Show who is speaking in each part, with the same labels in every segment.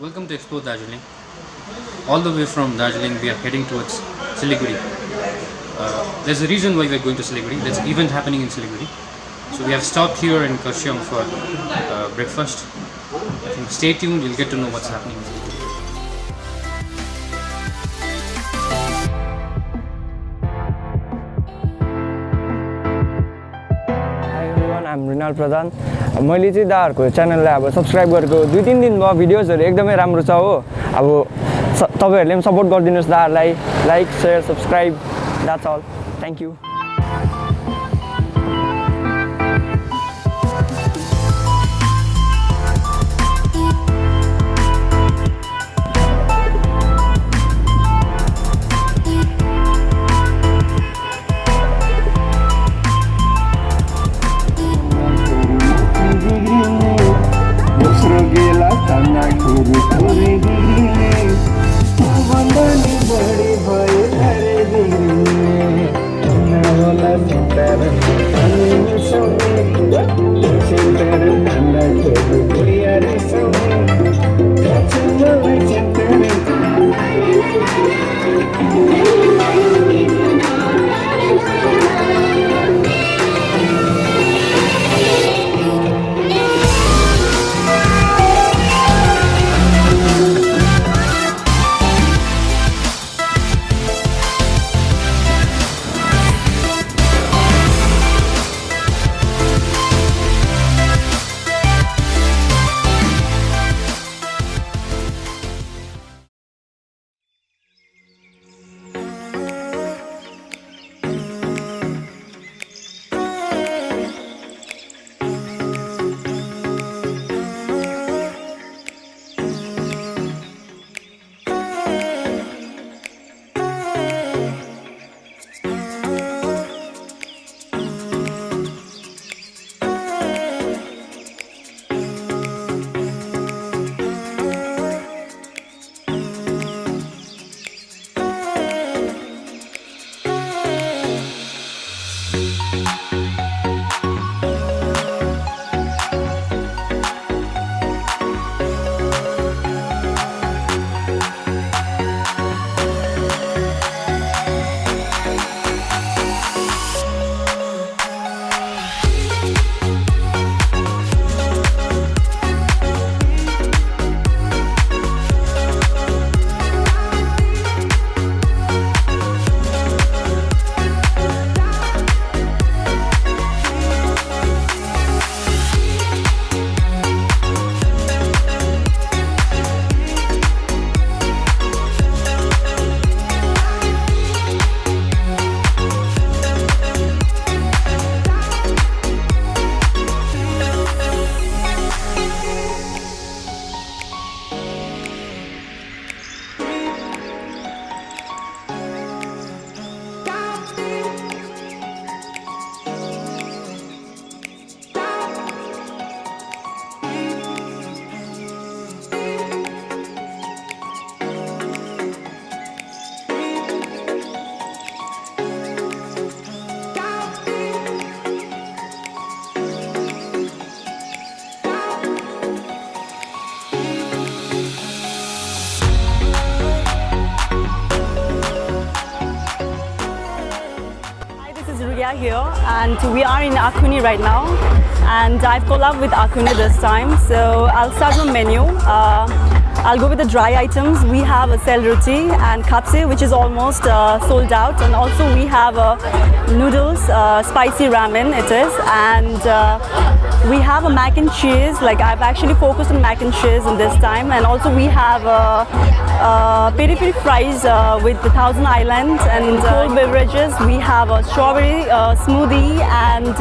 Speaker 1: Welcome to Explore Darjeeling. All the way from Darjeeling, we are heading towards Siliguri. There's a reason why we are going to Siliguri. There's an event happening in Siliguri. So we have stopped here in Karshiang for breakfast. I think stay tuned, you'll get to know what's happening in Siliguri.
Speaker 2: I'm Rinal Pradhan. मैले चाहिँ दाहरुको च्यानललाई अब subscribe गरेको 2-3 दिन भयो भिडियोजहरु एकदमै राम्रो छ हो अब तपाईहरुले पनि सपोर्ट गरिदिनुस् दाहरुलाई like share subscribe that's all thank you
Speaker 3: Here and we are in Akhuni right now and I've collabed with Akhuni this time, so I'll start from menu. I'll go with the dry items. We have a sel roti and kapse, which is almost sold out, and also we have noodles, spicy ramen it is, and we have a mac and cheese. Like I've actually focused on mac and cheese in this time, and also we have peri peri fries with the Thousand Islands, and cold beverages. We have a strawberry smoothie and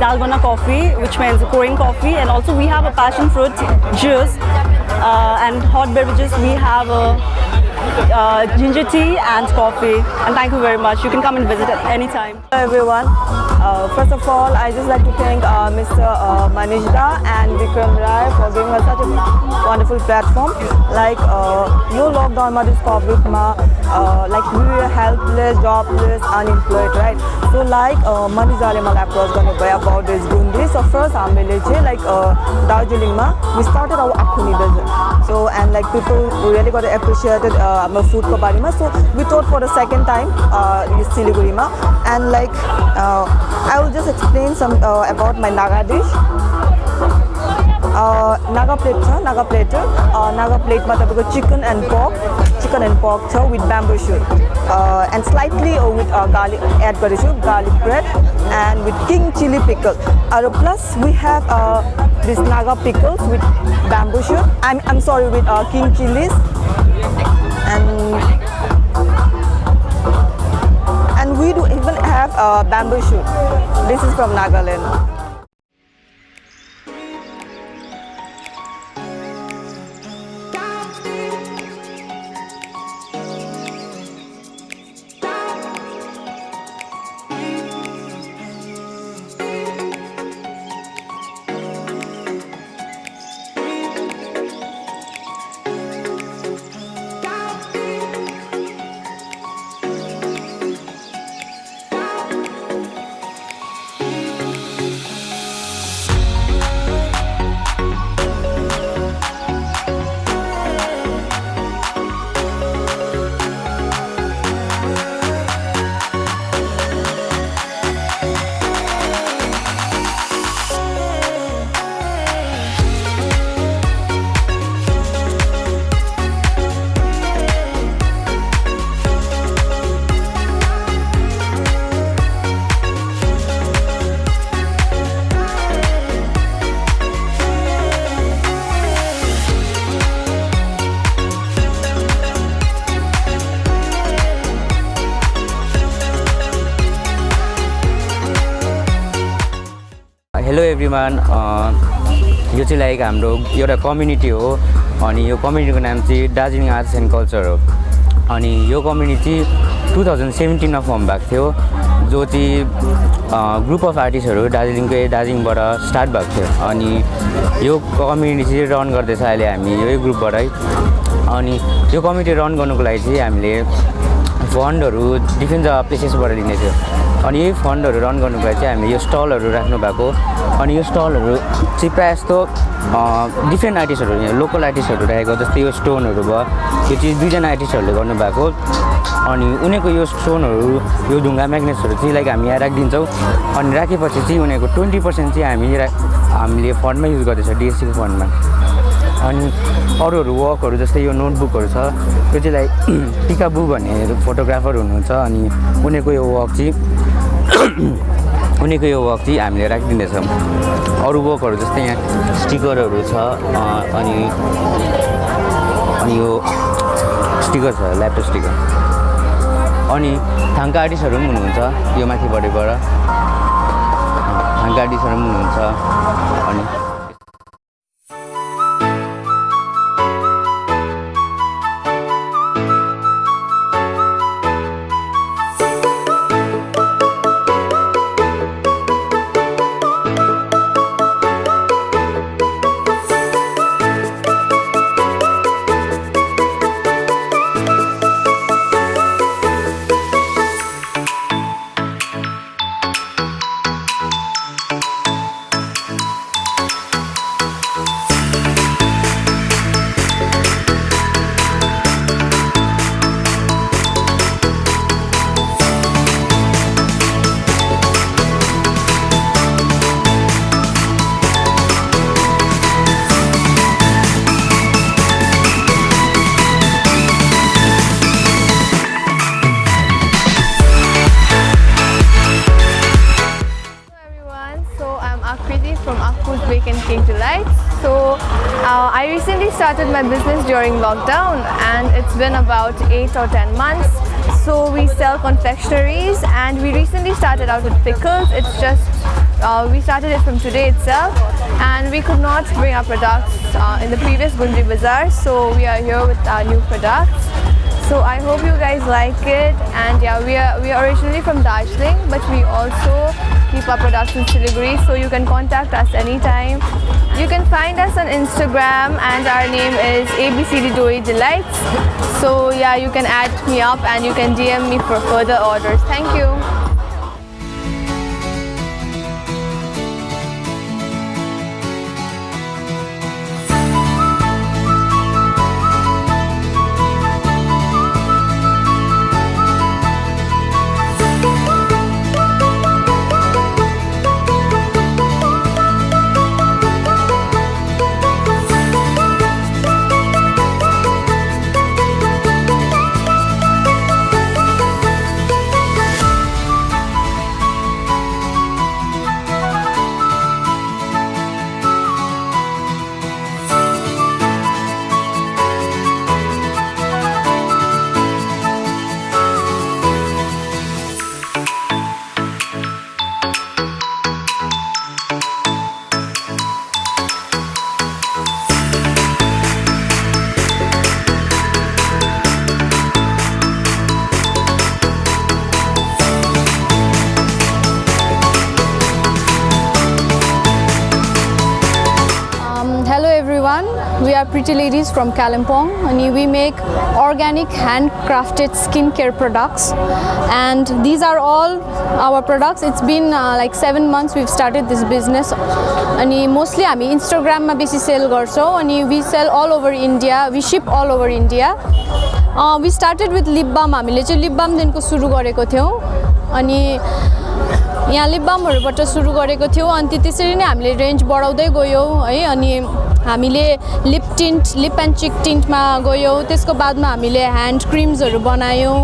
Speaker 3: dalgona coffee, which means Korean coffee, and also we have a passion fruit juice. And hot beverages, we have ginger tea and coffee. And thank you very much. You can come and visit at any time.
Speaker 4: Hello everyone. First of all, I just like to thank Mr. Manishda and Vikram Rai for giving us such a wonderful platform. Like no lockdown ma this COVID ma like we were helpless, jobless, unemployed, right? So like Manishda le malai approach garnu bhayo about this Gundi. So first हामीले चाहिँ like दार्जिलिङमा we started our Akhuni business. So and like people really got appreciated our food ko barema. So we thought for the second time Siliguri ma, and like I will just explain some about my Naga dish. Naga plate छ, Naga platter. Naga plate मा तपाईको chicken and pork छ with bamboo shoot and slightly with garlic add गरेछु, garlic bread and with king chili pickle. Plus we have this Naga pickles with bamboo shoot. I'm sorry, with king chilies and we do even have bamboo shoot. This is from Nagaland.
Speaker 5: Hello everyone, यो चाहिँ like हाम्रो एउटा community हो अनि यो कम्युनिटीको नाम चाहिँ Darjeeling arts and culture हो। अनि यो कम्युनिटी 2017 मा फर्म भएको थियो, जो चाहिँ ग्रुप अफ आर्टिस्टहरू दार्जिलिङबाट स्टार्ट भएको थियो। अनि यो कम्युनिटी चाहिँ रन गर्दैछ अहिले हामी यही ग्रुपबाटै। अनि यो कम्युनिटी रन गर्नुको लागि चाहिँ हामीले फन्डहरू डिफ्रेन्ट प्लेसेसबाट लिने थियो। अनि यही फन्डहरू रन गर्नुको लागि चाहिँ हामीले यो स्टलहरू राख्नु भएको। अनि यो स्टलहरू चाहिँ प्रायः जस्तो डिफ्रेन्ट आर्टिस्टहरू, यहाँ लोकल आर्टिस्टहरू राखेको, जस्तै यो स्टोनहरू भयो, यो चाहिँ 2 जना आर्टिस्टहरूले गर्नुभएको। अनि उनीहरूको यो स्टोनहरू, यो ढुङ्गा म्याग्नेट्सहरू चाहिँ लाइक हामी यहाँ राखिदिन्छौँ। अनि राखेपछि चाहिँ उनीहरूको 20% चाहिँ हामीले फन्डमा युज गर्दैछ, डिएससीको फन्डमा। अनि अरूहरू वर्कहरू जस्तै यो नोटबुकहरू छ, यो चाहिँ लाइक टिकाबु भन्ने फोटोग्राफर हुनुहुन्छ। अनि उनीहरूको यो वर्क चाहिँ हामीले राखिदिँदैछौँ। अरू वर्कहरू जस्तै यहाँ स्टिकरहरू छ, अनि यो स्टिकर छ, ल्यापटप स्टिकर। अनि थाङ्का आर्टिस्टहरू पनि हुनुहुन्छ, यो माथिबाटबाट थाङ्का आर्टिस्टहरू पनि हुनुहुन्छ। अनि
Speaker 6: from Akku's Bake and Cake Delights. So I recently started my business during lockdown and it's been about 8 or 10 months. So we sell confectionaries and we recently started out with pickles. It's just we started it from today itself and we could not bring our products in the previous Gundri Bazaar, so we are here with our new products. So I hope you guys like it, and yeah, we are originally from Darjeeling, but we also keep our products in Siliguri, so you can contact us anytime. You can find us on Instagram and our name is ABCD Doi Delights. So yeah, you can add me up and you can DM me for further orders. Thank you.
Speaker 7: we are Pretty Ladies from Kalimpong and we make organic handcrafted skincare products, and these are all our products. It's been like 7 months we've started this business, and mostly हामी Instagram मा बेसी cell गर्छौं, अनि we sell all over India, we ship all over India. We started with lip balm. हामीले चाहिँ lip balm देखिको सुरु गरेको थियौं, अनि यहाँ लिप बामहरुबाट सुरु गरेको थियौं, अनि त्यसरी नै हामीले रेन्ज बढाउँदै गयौं है। अनि हामीले लिप टिन्ट, लिप एन्ड चिक टिन्टमा गयौं, त्यसको बादमा हामीले ह्यान्ड क्रीम्सहरु बनायौं,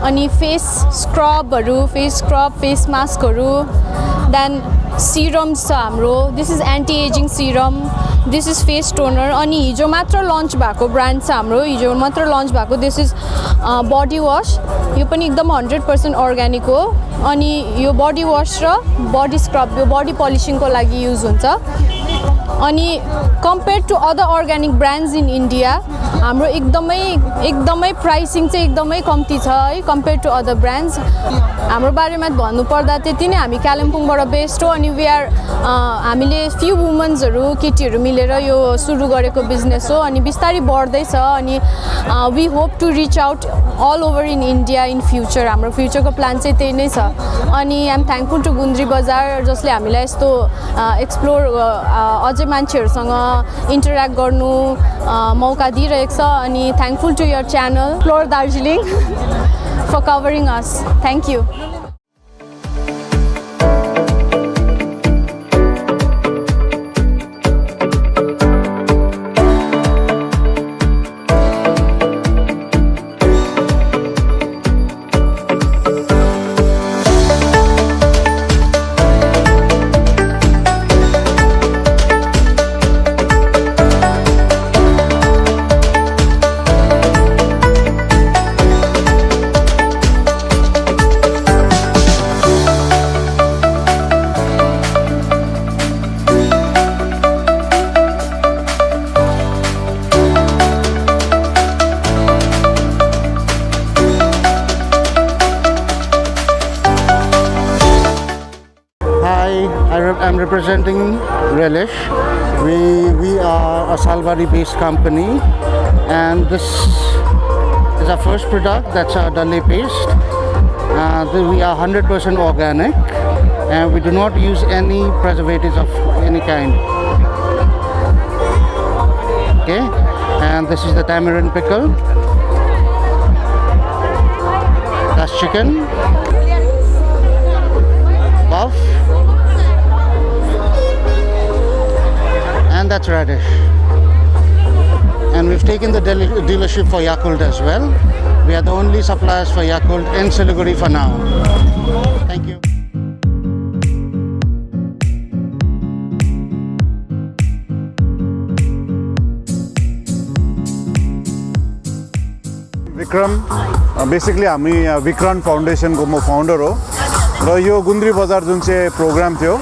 Speaker 7: अनि फेस स्क्रबहरु, फेस स्क्रब, फेस मास्कहरु, देन सिरम्स छ हाम्रो, this is anti ageing serum, this is face toner, अनि हिजो मात्र लन्च भएको ब्रान्ड छ हाम्रो, हिजो मात्र लन्च भएको, दिस इज बडी वाश, यो पनि एकदम 100% अर्ग्यानिक हो, अनि यो बडी वाश र बडी स्क्रब यो बडी पलिशिङको लागि युज हुन्छ। अनि compare to other organic brands in India हाम्रो एकदमै प्राइसिङ चाहिँ एकदमै कम्ती छ है, कम्पेयर टु अदर ब्रान्ड्स। हाम्रो बारेमा भन्नु पर्दा त्यति नै, हामी कालिम्पोङबाट बेस्ड हो, अनि वी आर हामीले फ्यु वुमन्सहरु केटीहरु मिलेर यो सुरु गरेको बिजनेस हो, अनि बिस्तारै बढ्दैछ, अनि we hope to reach out all over in India in future. हाम्रो फ्युचरको प्लान चाहिँ त्यही नै छ, अनि I am thankful to Gundri Bazaar जसले हामीलाई यस्तो एक्सप्लोर अझै मान्छेहरुसँग इन्टरेक्ट गर्नु मौका दिइरहेको छ, अनि thankful to your channel explore Darjeeling for covering us. Thank you.
Speaker 8: I'm representing Relish. We are a Salwari-based company, and this is our first product. That's our Dalle paste. We are 100% organic, and we do not use any preservatives of any kind. Okay, and this is the tamarind pickle. That's chicken. Buff. And that's radish. And we've taken the dealership for Yakult as well. We are the only suppliers for Yakult in Siliguri for now. Thank you.
Speaker 9: Vikram, basically हामी विक्रम फाउन्डेसनको म founder हो, र यो गुन्द्री बजार जुन चाहिँ programme थियो,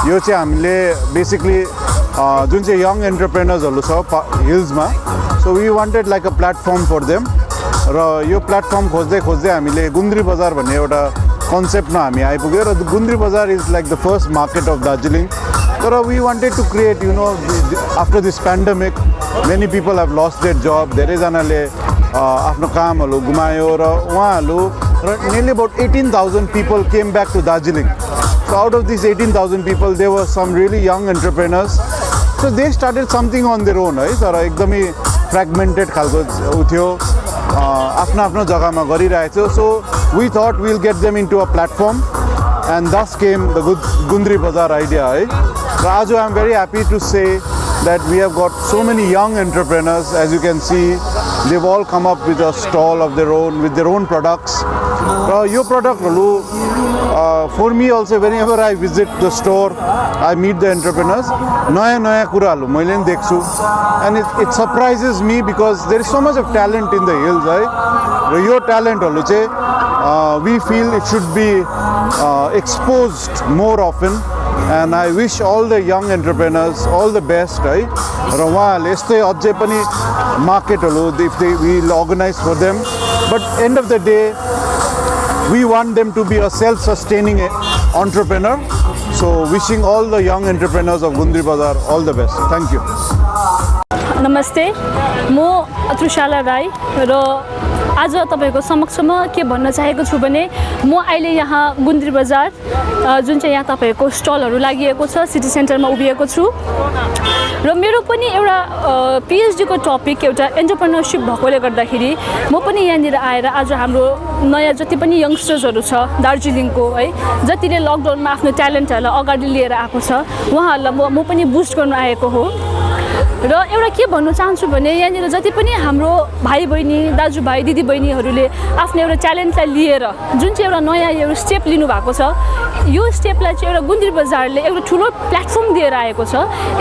Speaker 9: यो चाहिँ हामीले basically जुन चाहिँ young एन्टरप्रेनर्सहरु छ हिल्समा, so we wanted like a platform for them, र यो प्लेटफर्म खोज्दै खोज्दै हामीले गुन्द्री बजार भन्ने एउटा कन्सेप्टमा हामी आइपुग्यो, र Gundri Bazar is like the first market of Darjeeling. तर we wanted to create after this pandemic many people have lost their job, धेरैजनाले आफ्नो कामहरू गुमायो, र उहाँहरू nearly about 18,000 people came back to Darjeeling. So out of these 18,000 people, there were some really young entrepreneurs. So they started something on their own, है, तर एकदमै fragmented खालको थियो, आफ्नो जग्गामा गरिरहेको थियो. So we thought we'll get them into a platform, and thus came the Gundri Bazaar idea, है. Raju, I'm very happy to say that we have got so many young entrepreneurs. As you can see, they've all come up with a stall of their own, with their own products. Your product, for me also, whenever I visit the store, I meet the entrepreneurs. Naya kuralu, मैले नि देख्छु, and it surprises me because there is so much of talent in the hills, right? Your talent we feel it should be exposed more often, and I wish all the young entrepreneurs all the best, right? र उहाँहरूले यस्तै अझै पनि मार्केटहरू if they will organize for them, but end of the day we want them to be a self-sustaining entrepreneur. So wishing all the young entrepreneurs of Gundri Bazaar all the best. Thank you.
Speaker 10: नमस्ते, म अत्रुशाला राई र आज तपाईको समक्षमा के भन्न चाहेको छु भने म अहिले यहाँ गुन्द्री बजार जुन चाहिँ यहाँ तपाईको स्टलहरु लागिएको छ सिटी सेन्टरमा उभिएको छु र मेरो पनि एउटा पीएचडी को टपिक एउटा एन्टरप्रेन्योरशिप भएकोले गर्दाखेरि म पनि यहाँनिर आएर आज हाम्रो नयाँ जति पनि यंगस्टर्सहरु छ दार्जिलिङको है जतिले लकडाउनमा आफ्नो ट्यालेन्टहरुलाई अगाडि लिएर आएको छ उहाँहरुलाई म पनि बुस्ट गर्न आएको हो र एउटा के भन्न चाहन्छु भने यहाँनिर जति पनि हाम्रो भाइ बहिनी दाजुभाइ दिदी बहिनीहरूले आफ्नो एउटा ट्यालेन्टलाई लिएर जुन चाहिँ एउटा नयाँ एउटा स्टेप लिनु भएको छ यो स्टेपलाई चाहिँ एउटा गुन्द्री बजारले एउटा ठुलो प्लेटफर्म दिएर आएको छ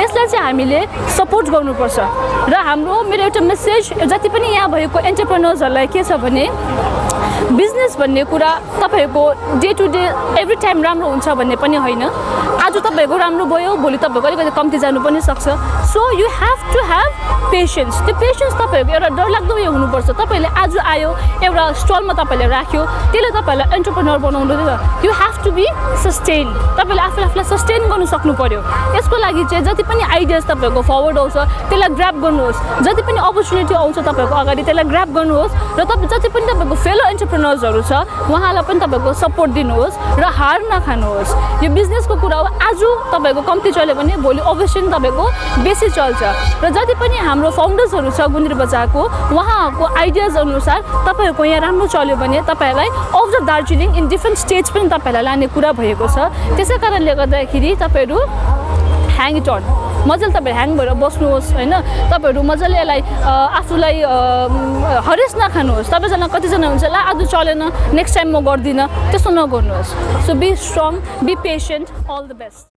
Speaker 10: यसलाई चाहिँ हामीले सपोर्ट गर्नुपर्छ र हाम्रो मेरो एउटा मेसेज जति पनि यहाँ भएको एन्टरप्रेन्योर्सहरुलाई के छ भने बिजनेस भन्ने कुरा तपाईको day to day every time राम्रो हुन्छ भन्ने पनि होइन आज तपाईको राम्रो भयो भोलि तपाईको अलिकति कम्ती जानु पनि सक्छ so you have to have patience त्यो पेशेन्स तपाईको एउटा डरलाग्दो उयो हुनुपर्छ तपाईले आज आयो एउटा स्टलमा तपाईले राख्यो त्यसले तपाईलाई एन्टरप्रेन्योर बनाउँदैन you have to be sustain तपाईले आफूलाई सस्टेन गर्न सक्नु पर्यो यसको लागि चाहिँ जति पनि आइडियाज तपाईको फरवर्ड आउँछ त्यसलाई ग्र्याब गर्नुहोस् जति पनि अपर्च्युनिटी आउँछ तपाईको अगाडि त्यसलाई ग्र्याब गर्नुहोस् र जति पनि तपाईको फेलो एन्टरप्रेन्योर्सहरु छ उहाँलाई पनि तपाईको सपोर्ट दिनुहोस् र हार नखानुहोस् यो बिजनेसको कुरा हो आज तपाईको कम्ती चल्यो भने भोलि अवश्य तपाईको बेसी चल्छ र जति पनि हाम्रो फाउन्डर्सहरु छ गुन्द्री बजारको उहाँहरुको आइडियाज अनुसार तपाईहरुको यहाँ राम्रो चल्यो भने तपाईलाई out of Darjeeling in different states पनि तपाईलाई लाने कुरा भएको छ त्यसै कारणले गर्दाखेरि तपाईहरु ह्याङ इट अन मजाले तपाईं ह्याङ भएर बस्नुहोस् हैन तपाईहरु मजाले यसलाई आफुलाई हरेस नखानुहोस् तपाईजना कतिजना हुन्छ ला आज चलेन नेक्स्ट टाइम म गर्दिन त्यसो नगर्नुहोस् so be strong be patient all the best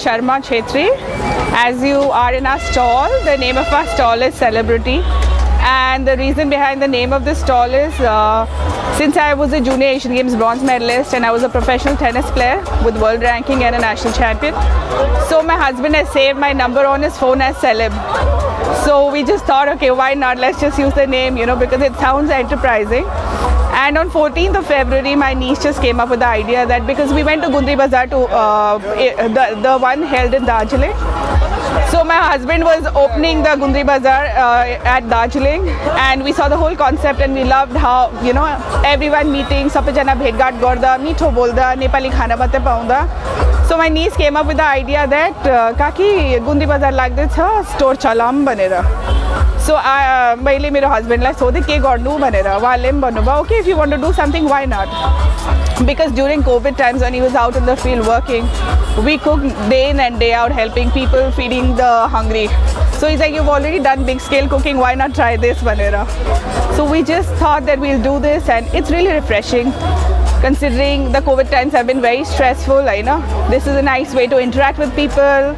Speaker 11: Sharma Chetri. As you are in our stall, the name of our stall is Celebrity, and the reason behind the name of this stall is since I was a junior Asian Games bronze medalist and I was a professional tennis player with world ranking and a national champion, so my husband has saved my number on his phone as Celeb. So we just thought, okay, why not, let's just use the name, you know, because it sounds enterprising. And on 14th of February, my niece just came up with the idea that because we went to Gundri Bazaar to the one held in Darjeeling. So my husband was opening the Gundri Bazaar at Darjeeling, and we saw the whole concept and we loved how, you know, everyone meeting, sabajana bhetghat garda, mitho bolda, Nepali khana matra paunda. So my niece came up with the idea that Kaki Gundri Bazaar lagdecha store chalam banera. So मैले मेरो हस्बेन्डलाई सोधेँ के गर्नु भनेर उहाँले पनि भन्नुभयो okay, if you want to do something, why not? Because during COVID times when he was out in the field working, we cooked day in and day out helping people, feeding the hungry. So he's like, you've already done big scale cooking, why not try this banera? So we just thought that we'll do this, and it's really refreshing. Considering the COVID times have been very stressful, I know this is a nice way to interact with people,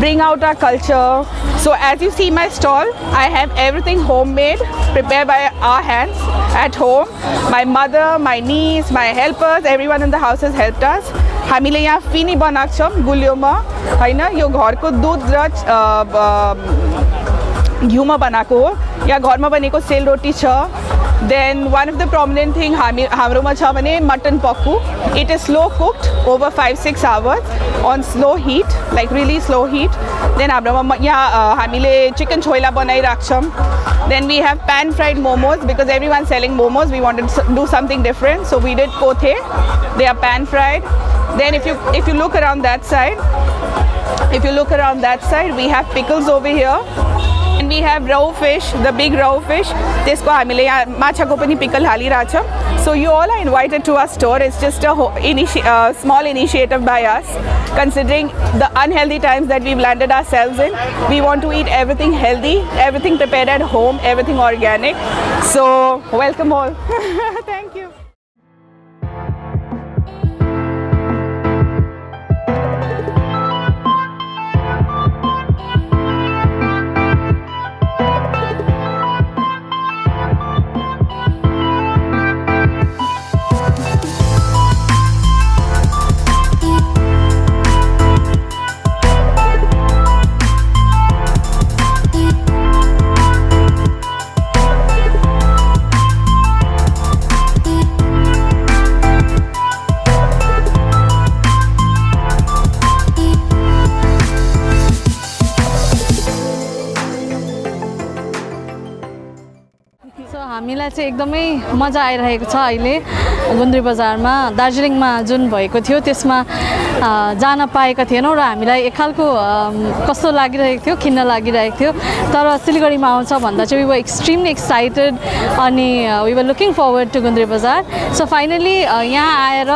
Speaker 11: bring out our culture. So as you see my stall, I have everything homemade, prepared by our hands at home. My mother, my niece, my helpers, everyone in the house has helped us. हामीले यहाँ Finney बनाएको छौँ गुलियोमा हैन, यो घरको दुध र घिउमा बनाएको हो। यहाँ घरमा बनेको सेलरोटी छ, Then one of the prominent thing hamroमा छ भने mutton pakku. It is slow cooked over 5-6 hours on slow heat, like really slow heat. Then hamroमा यहाँ हामीले chicken choila बनाइराख्छौँ. Then we have pan fried momos because everyone's selling momos. We wanted to do something different, so we did pothe. They are pan fried. Then if you look around that side, we have pickles over here. And we have raw fish, the big raw fish. त्यसको हामीले यहाँ माछाको पनि pickle हालिराछौँ. So you all are invited to our store. It's just a small initiative by us. Considering the unhealthy times that we've landed ourselves in, we want to eat everything healthy, everything prepared at home, everything organic. So welcome all. Thank you.
Speaker 12: हामीलाई चाहिँ एकदमै मजा आइरहेको छ अहिले गुन्द्री बजारमा दार्जिलिङमा जुन भएको थियो त्यसमा जान पाएका थिएनौँ र हामीलाई एक खालको कस्तो लागिरहेको थियो खिन्न लागिरहेको थियो तर सिलगढीमा आउँछ भन्दा चाहिँ वी वर एक्सट्रिमली एक्साइटेड अनि we were looking forward to Gundri Bazar so finally यहाँ आएर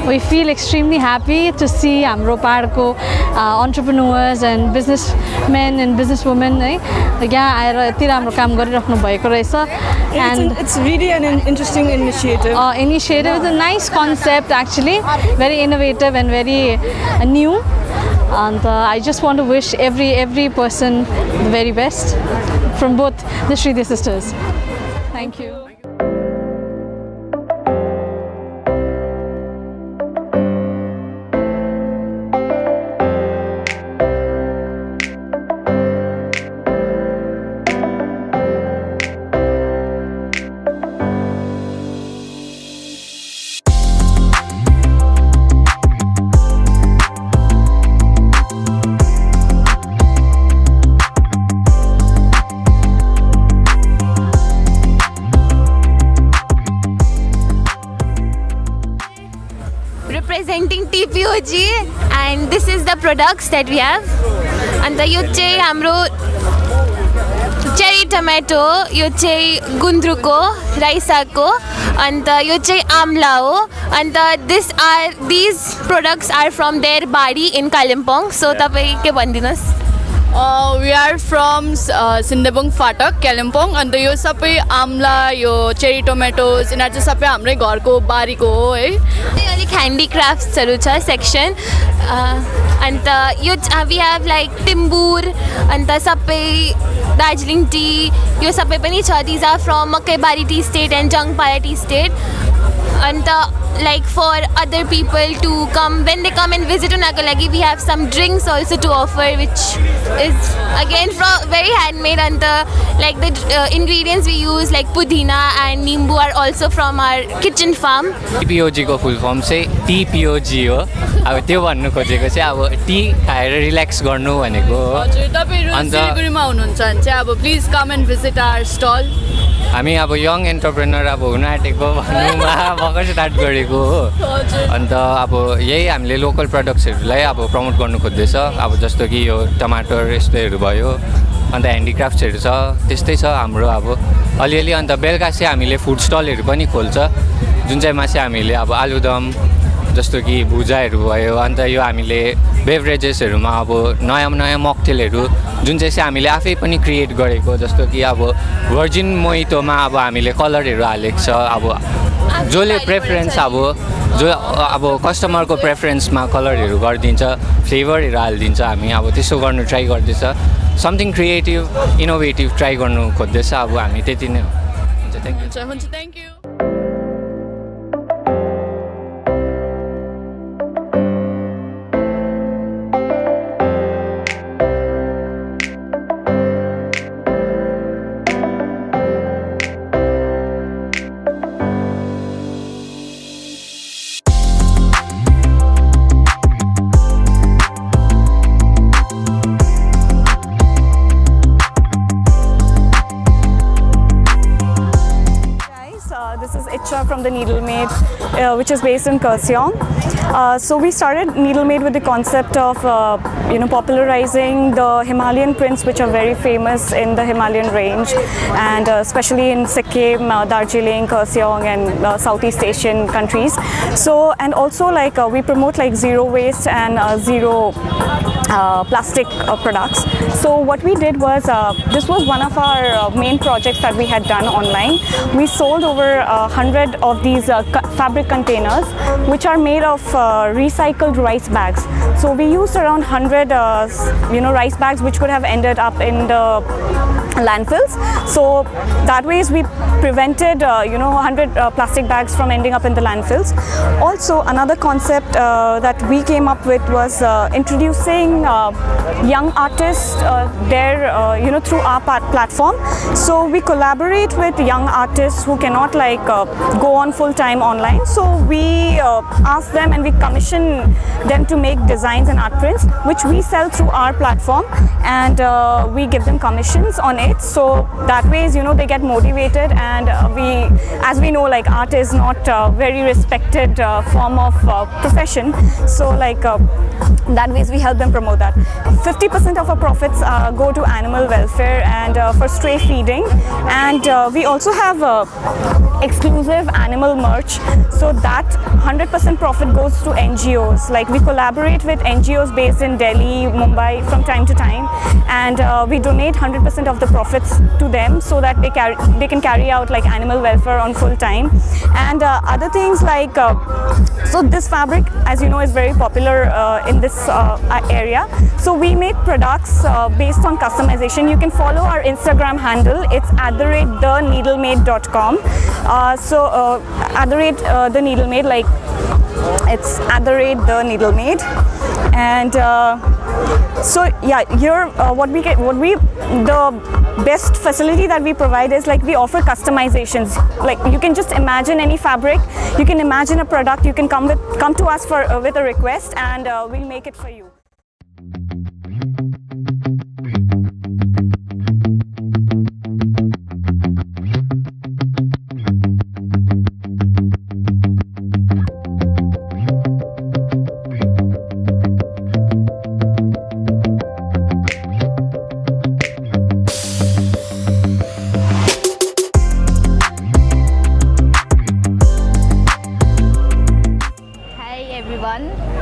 Speaker 12: we feel extremely happy to see हाम्रो पाहाडको entrepreneurs and businessmen and businesswomen यहाँ आएर यति राम्रो काम गरिराख्नु भएको रहेछ
Speaker 4: and it's really an interesting initiative.
Speaker 12: Initiative is a nice concept actually, very innovative and very new. And I just want to wish every person the very best from both the Sridhar sisters. Thank you.
Speaker 13: Representing TPOG, and this is the products that we have. And the यो चाहिँ हाम्रो cherry tomato, यो चाहिँ गुन्द्रुकको राइसाको, and यो चाहिँ आम्ला हो. And these products are from their body in Kalimpong. So तपाईं के भनिदिनुस्?
Speaker 14: We are from Sindabung Fatak, Kalimpong, and यो सबै आम्ला, यो cherry tomatoes, यिनीहरू चाहिँ सबै हाम्रै घरको बारीको हो है.
Speaker 13: अलिक handicraftsहरू छ section. And we have like timbur, and सबै Darjeeling tea, यो सबै पनि छ. These are from Makaibari tea estate and Jangpara tea estate. And like for other people to come, when they come and visit Unakalagi, we have some drinks also to offer, which is again from very handmade, and the ingredients we use like pudina and nimbu are also from our kitchen farm.
Speaker 5: TPOG को full form चाहिँ TPOG हो. अब त्यो भन्नु खोजेको चाहिँ अब T खाएर रिल्याक्स गर्नु भनेको हो.
Speaker 14: हजुर तपाईहरु सिलगढीमा हुनुहुन्छ भने चाहिँ अब please come and visit our stall.
Speaker 5: हामी अब यङ एन्टरप्रेनर अब हुन आँटेको भन्नुमा भर्खर स्टार्ट गरेको हो. अन्त अब यही हामीले लोकल प्रडक्ट्सहरूलाई अब प्रमोट गर्नु खोज्दैछ. अब जस्तो कि यो टमाटर यस्तोहरू भयो, अन्त ह्यान्डिक्राफ्ट्सहरू छ, त्यस्तै छ हाम्रो अब अलिअलि. अन्त बेलुका चाहिँ हामीले फुड स्टलहरू पनि खोल्छ, जुन चाहिँमा चाहिँ हामीले अब आलुदम जस्तो कि भुजाहरू भयो. अन्त यो हामीले बेभरेजेसहरूमा अब नयाँ नयाँ मकटेलहरू जुन चाहिँ हामीले आफै पनि क्रिएट गरेको, जस्तो कि अब भर्जिन मोहितोमा अब हामीले कलरहरू हालेको छ. अब जसले प्रेफरेन्स जो अब कस्टमरको प्रेफरेन्समा कलरहरू गरिदिन्छ, फ्लेभरहरू हालिदिन्छ. हामी अब त्यसो गर्नु ट्राई गर्दैछ, समथिङ क्रिएटिभ इनोभेटिभ ट्राई गर्नु खोज्दैछ. अब हामी त्यति नै हो. हुन्छ, thank you.
Speaker 3: Aksha from the Needlemade, which is based in Kurseong. So we started Needlemade with the concept of popularizing the Himalayan prints, which are very famous in the Himalayan range, and especially in Sikkim, Darjeeling, Kurseong, and Southeast Asian countries. So, and also like we promote like zero waste and zero plastic products. So what we did was, this was one of our main projects that we had done online. We sold over 100 of these fabric containers, which are made of recycled rice bags. So we used around 100 rice bags which could have ended up in the landfills. So that ways we prevented 100 plastic bags from ending up in the landfills. Also another concept that we came up with was introducing young artists through our platform. So we collaborate with young artists who cannot go on full time online. So we ask them and we commission them to make designs and art prints, which we sell through our platform, and we give them commissions on it. So that ways they get motivated, and as we know, like art is not a very respected form of profession. So that ways we help them promote that. 50% of our profits go to animal welfare and for stray feeding, and we also have exclusive animal merch, so that 100% profit goes to NGOs. Like we collaborate with NGOs based in Delhi, Mumbai from time to time, and we donate 100% of the profits to them so that they can carry out like animal welfare on full time. And other things like so this fabric, as you know, is very popular in this area. So we make products based on customization. You can follow our Instagram handle. It's @theneedlemade.com. @theneedlemade, like it's @theneedlemade. And so yeah, here the best facility that we provide is like we offer customizations. Like you can just imagine any fabric, you can imagine a product, you can come to us with a request, and we'll make it for you.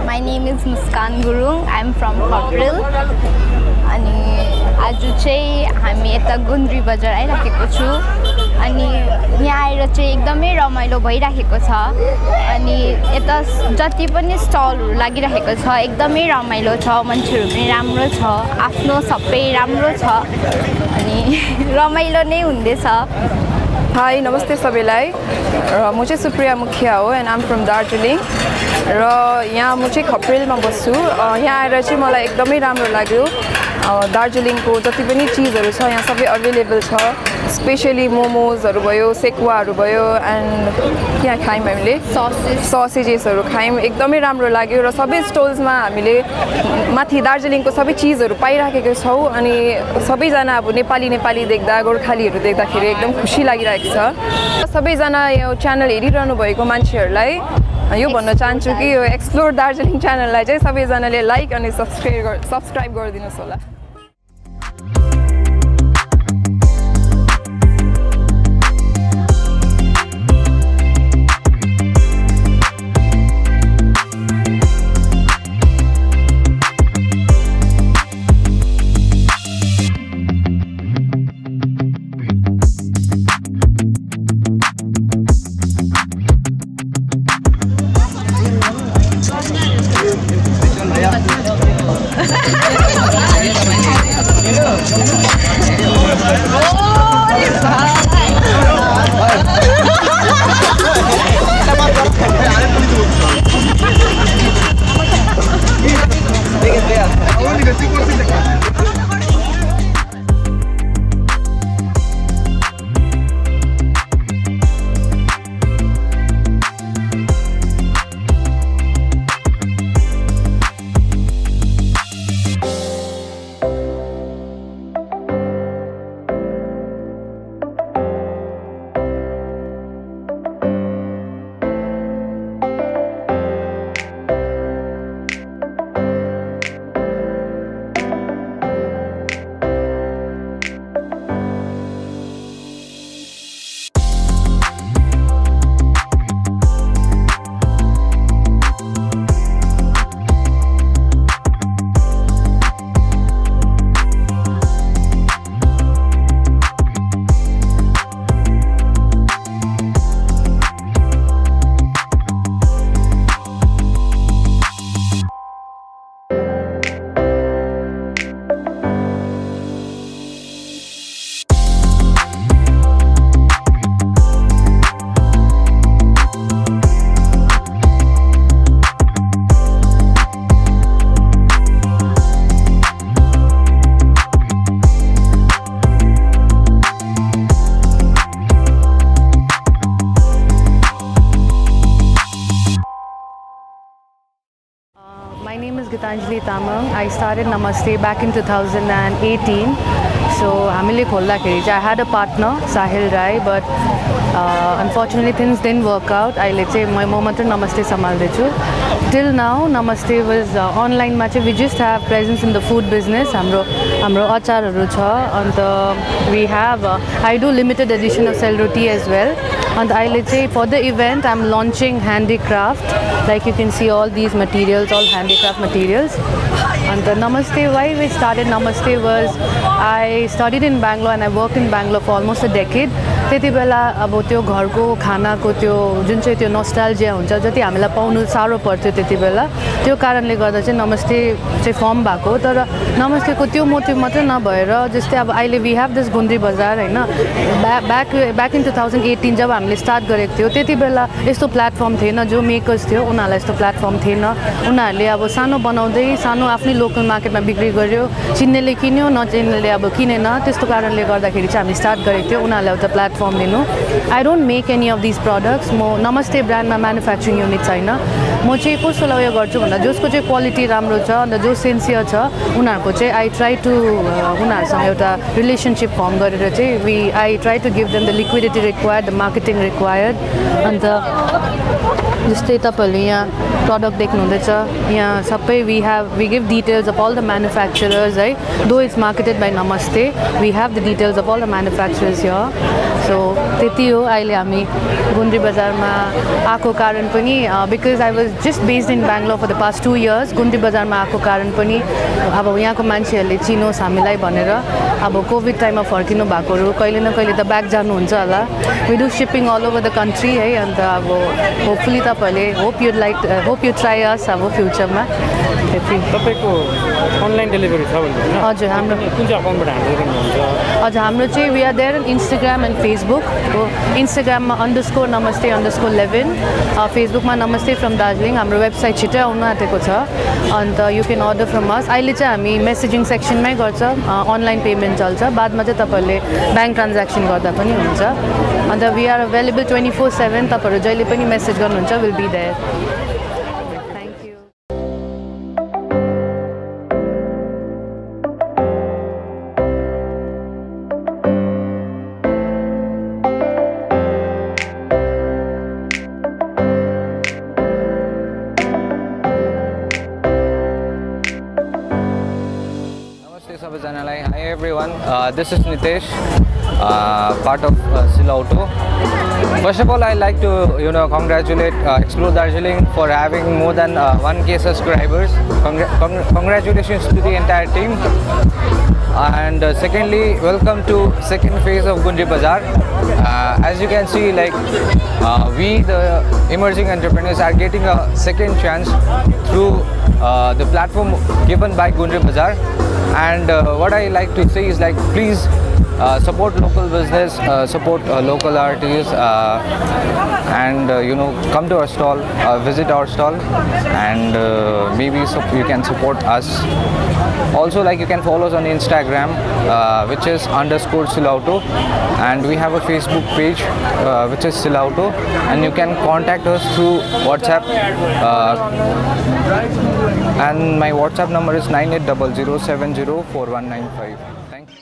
Speaker 15: My name is Muskan Gurung. I'm from Khapril. अनि आज चाहिँ हामी यता गुन्द्री बजार आइराखेको छु, अनि यहाँ आएर चाहिँ एकदमै रमाइलो भइराखेको छ, अनि यता जति पनि स्टलहरु लागिराखेको छ एकदमै रमाइलो छ, मान्छेहरु पनि राम्रो छ, आफ्नो सबै राम्रो छ, अनि रमाइलो नै हुँदैछ।
Speaker 16: हाई नमस्ते सबैलाई, म चाहिँ सुप्रिया मुखिया हो एन्ड आम फ्रम दार्जिलिङ र यहाँ म चाहिँ खप्रेलमा बस्छु। यहाँ आएर चाहिँ मलाई एकदमै राम्रो लाग्यो। दार्जिलिङको जति पनि चिजहरू छ यहाँ सबै अवेलेबल छ, स्पेशली मोमोजहरू भयो, सेकुवाहरू भयो, एन्ड यहाँ खायौँ हामीले ससेजेसहरू खायौँ, एकदमै राम्रो लाग्यो। र सबै स्टोल्समा हामीले माथि दार्जिलिङको सबै चिजहरू पाइराखेको छौँ, अनि सबैजना अब नेपाली देख्दा, गोर्खालीहरू देख्दाखेरि एकदम खुसी लागिरहेको छ। सबैजना यो च्यानल हेरिरहनु भएको मान्छेहरूलाई यो भन्न चाहन्छु कि यो एक्सप्लोर दार्जिलिङ च्यानललाई चाहिँ सबैजनाले लाइक अनि सब्सक्राइब गरिदिनुहोस् होला।
Speaker 17: Yeah. Tamang. I started Namaste back in 2018. So हामीले खोल्दाखेरि चाहिँ I had a partner, Sahil Rai, but unfortunately things didn't work out. अहिले चाहिँ म मात्र Namaste सम्हाल्दैछु. Till now, Namaste was online मा चाहिँ we just have presence in the food business. हाम्रो अचारहरू छ अन्त we have I do limited edition of sel roti as well. And अहिले चाहिँ for the event I'm launching handicraft. Like you can see all these materials, all handicraft materials. And the Namaste, why we started Namaste was I studied in Bangalore and I worked in Bangalore for almost a decade. त्यति बेला अब त्यो घरको खानाको त्यो जुन चाहिँ त्यो nostalgia हुन्छ जति हामीलाई पाउनु साह्रो पर्थ्यो त्यति बेला त्यो कारणले गर्दा चाहिँ नमस्ते चाहिँ फर्म भएको तर नमस्तेको त्यो मोटिभ मात्र नभएर जस्तै अब अहिले वी हेभ दिस गुन्द्री बजार हैन ब्याक इन 2018 जब हामीले स्टार्ट गरेको थियो त्यति बेला यस्तो प्लेटफर्म थिएन जो मेकर्स थियो उनीहरूलाई यस्तो प्लेटफर्म थिएन उनीहरूले अब सानो बनाउँदै सानो आफ्नै लोकल मार्केटमा बिक्री गर्यो चिन्नेले किन्यो नचिन्नेले अब किनेन त्यस्तो कारणले गर्दाखेरि चाहिँ हामी स्टार्ट गरेको थियो उनीहरूलाई एउटा प्लेटफर्म दिनु I don't make any of this products म नमस्ते ब्रान्डमा म्यानुफ्याक्चरिङ युनिट छैन म चाहिँ कसोलाई उयो गर्छु भन्दा जसको चाहिँ क्वालिटी राम्रो छ अन्त जो सिन्सियर छ उनीहरूको चाहिँ आई ट्राई टु उनीहरूसँग एउटा रिलेसनसिप फर्म गरेर चाहिँ I try to give them the liquidity required the marketing required अन्त जस्तै तपाईँहरूले यहाँ प्रडक्ट देख्नुहुँदैछ यहाँ सबै we give details of all the manufacturers है though it's marketed by Namaste we have the details of all the manufacturers here so त्यति हो अहिले हामी गुन्द्री बजारमा आएको कारण पनि because I was just based in Bangalore for the past 2 years Gundri बजारमा आएको कारण पनि अब यहाँको मान्छेहरूले चिनोस् हामीलाई भनेर अब कोभिड टाइममा फर्किनु भएकोहरू कहिले न कहिले त ब्याक जानुहुन्छ होला we do shipping all over the country है अन्त अब होपफुली तपाईँहरूले होप यु ट्राई अस अब फ्युचरमा त्यति
Speaker 1: तपाईँको अनलाइन डेलिभरी छ भने
Speaker 17: हजुर हाम्रो
Speaker 1: कुन चाहिँ अकाउन्टबाट ह्यान्डल गर्नुहुन्छ
Speaker 17: हजुर हाम्रो चाहिँ we are there in Instagram and Facebook हो इन्स्टाग्राममा _namaste_11 फेसबुकमा नमस्ते फ्रम दार्जिलिङ हाम्रो वेबसाइट छिटै आउनु आँटेको छ अन्त यु क्यान अर्डर फ्रम अस अहिले चाहिँ हामी मेसेजिङ सेक्सनमै गर्छ अनलाइन पेमेन्ट चल्छ बादमा चाहिँ तपाईँहरूले ब्याङ्क ट्रान्ज्याक्सन गर्दा पनि हुन्छ अन्त वी आर अभाइलेबल 24/7 तपाईँहरू जहिले पनि मेसेज गर्नुहुन्छ will be there
Speaker 18: Hi everyone, this is Nitesh, part of Silauto. First of all, I'd like to congratulate Explore Darjeeling for having more than 1K subscribers. Congratulations to the entire team. And secondly, welcome to second phase of Gundri Bazaar. As you can see, we the emerging entrepreneurs are getting a second chance through the platform given by Gundri Bazaar. And what I like to say is please support local business, support local artists, and come to our stall, visit our stall, and maybe you can support us. Also, you can follow us on Instagram, which is _Silauto, and we have a Facebook page, which is Silauto, and you can contact us through WhatsApp. And my WhatsApp number is 9800704195. Thank you.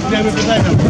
Speaker 19: इसलिए हमें पता है ना